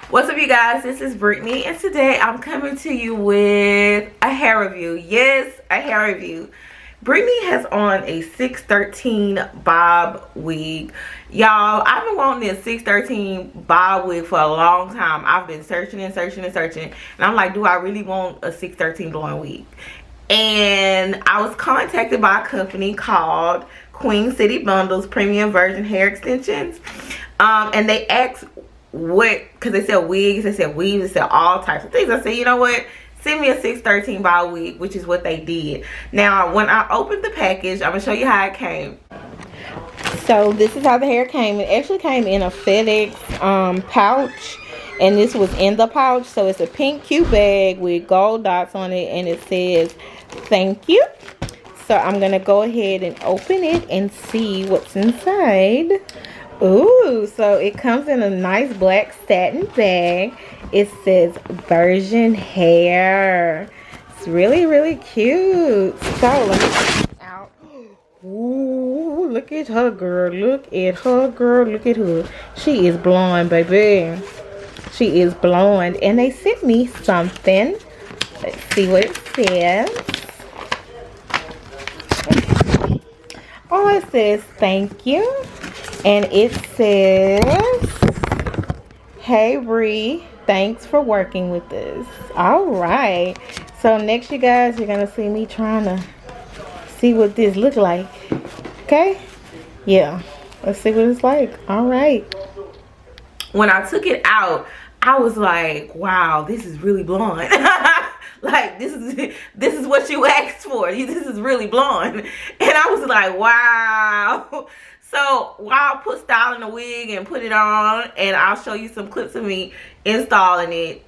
What's up, you guys? This is Brittany, and today I'm coming to you with a hair review. Yes, a hair review. Brittany has on a 613 bob wig. Y'all, I've been wanting this 613 bob wig for a long time. I've been searching and searching and searching, and I'm like, do I really want a 613 blonde wig? And I was contacted by a company called Queen City Bundles Premium Version Hair Extensions, and they asked what, because they said wigs, they said weaves, they said all types of things. I said, you know what, send me a 613 bob wig, which is what they did. Now when I opened the package, I'm gonna show you how it came. So this is how the hair came. It actually came in a FedEx pouch, and this was in the pouch. So it's a pink cute bag with gold dots on it, and it says thank you. So I'm gonna go ahead and open it and see what's inside. Ooh, so it comes in a nice black satin bag. It says Virgin Hair. It's really, really cute. So let me take it out. Ooh, look at her, girl. Look at her, girl. Look at her. She is blonde, baby. She is blonde. And they sent me something. Let's see what it says. Oh, it says thank you. And it says, hey Bree, thanks for working with us. Alright. So next, you guys, you're going to see me trying to see what this looks like. Okay? Yeah. Let's see what it's like. Alright. When I took it out, I was like, wow, this is really blonde. Like, this is what you asked for. This is really blonde. And I was like, wow. So while I put styling the wig and put it on, and I'll show you some clips of me installing it.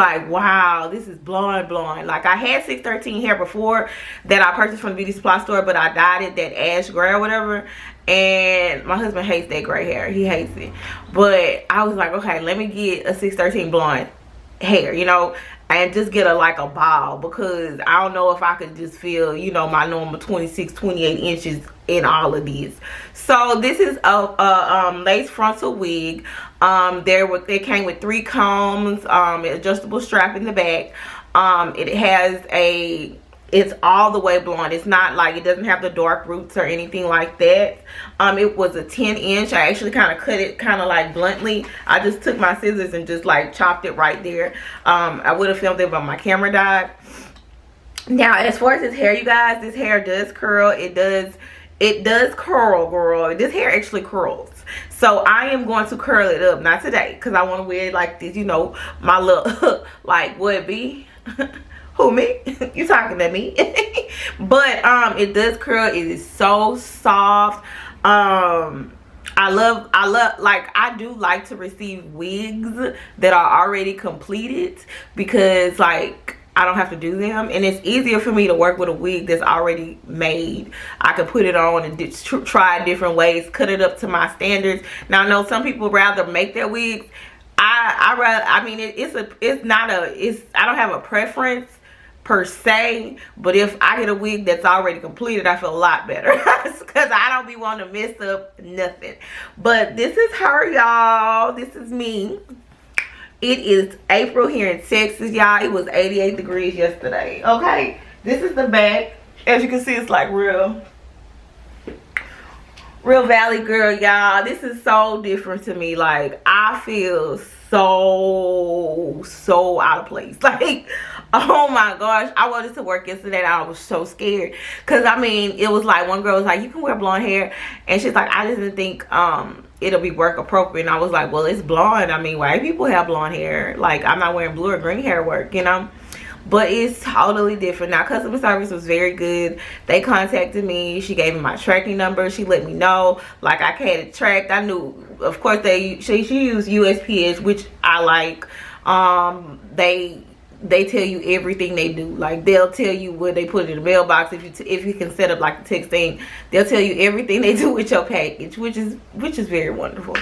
like, wow, this is blonde. Like, I had 613 hair before that I purchased from the beauty supply store, but I dyed it that ash gray or whatever. And my husband hates that gray hair. He hates it. But I was like, okay, let me get a 613 blonde hair, you know, and just get like a bob, because I don't know if I could just feel, you know, my normal 26-28 inches in all of these. So this is a lace frontal wig. They came with 3 combs, adjustable strap in the back. It has it's all the way blonde. It's not like, it doesn't have the dark roots or anything like that. It was a 10-inch. I actually kind of cut it kind of like bluntly. I just took my scissors and just like chopped it right there. I would have filmed it, but my camera died. Now, as far as this hair, you guys, this hair does curl. It does curl, girl. This hair actually curls. So I am going to curl it up, not today, because I want to wear it like this, you know, my little like, what it be? Who, me? You talking to me? But it does curl. It is so soft. I love, like, I do like to receive wigs that are already completed, because like I don't have to do them, and it's easier for me to work with a wig that's already made. I can put it on and try different ways, cut it up to my standards. Now I know some people rather make their wigs. I mean, I don't have a preference per se, but if I get a wig that's already completed, I feel a lot better, because I don't be wanting to mess up nothing. But this is her, y'all. This is me. It is April here in Texas, y'all. It was 88 degrees yesterday. Okay, this is the back. As you can see, it's like real valley girl, y'all. This is so different to me. Like, I feel so out of place. Like, oh my gosh, I wanted to work yesterday and I was so scared, because I mean, it was like, one girl was like, you can wear blonde hair, and she's like, I just didn't think it'll be work appropriate. And I was like, well, it's blonde. I mean, white people have blonde hair. Like, I'm not wearing blue or green hair work, you know. But it's totally different. Now, customer service was very good. They contacted me. She gave me my tracking number. She let me know, like, I had it tracked. I knew, of course, she used USPS, which I like. They tell you everything they do. Like, they'll tell you where they put it in the mailbox. If you can set up like a text thing, they'll tell you everything they do with your package, which is very wonderful.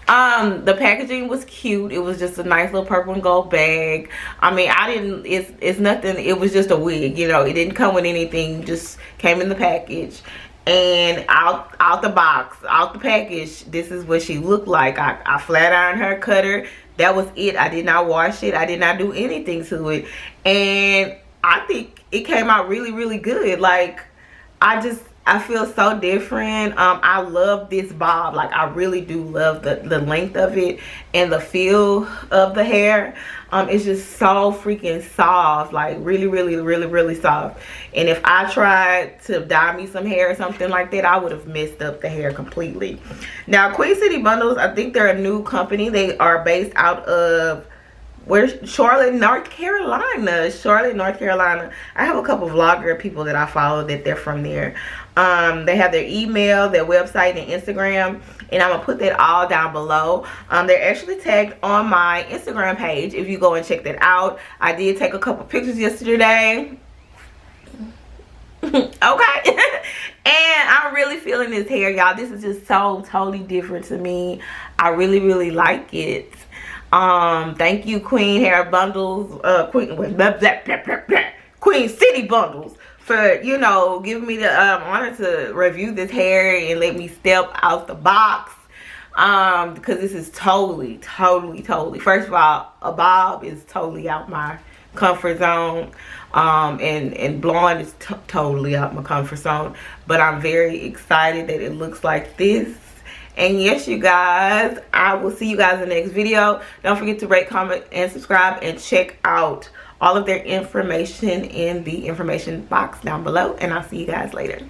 The packaging was cute. It was just a nice little purple and gold bag. I mean, it's nothing. It was just a wig, you know. It didn't come with anything. Just came in the package. And out the box, out the package, this is what she looked like. I flat ironed her, cut her. That was it. I did not wash it. I did not do anything to it. And I think it came out really, really good. Like, I feel so different. I love this bob. Like, I really do love the length of it and the feel of the hair. It's just so freaking soft. Like, really, really, really, really soft. And if I tried to dye me some hair or something like that, I would have messed up the hair completely. Now, Queen City Bundles, I think they're a new company. They are based out of Charlotte, North Carolina. Charlotte, North Carolina. I have a couple vlogger people that I follow that they're from there. They have their email, their website, and Instagram, and I'm gonna put that all down below. They're actually tagged on my Instagram page if you go and check that out. I did take a couple pictures yesterday. Okay. And I'm really feeling this hair, y'all. This is just so totally different to me. I really, really like it. Thank you, Queen Hair Bundles, Queen City Bundles, for, you know, giving me the honor to review this hair and let me step out the box. Because this is totally, first of all, a bob is totally out my comfort zone. And blonde is totally out my comfort zone. But I'm very excited that it looks like this. And yes, you guys, I will see you guys in the next video. Don't forget to rate, comment, and subscribe, and check out all of their information in the information box down below. And I'll see you guys later.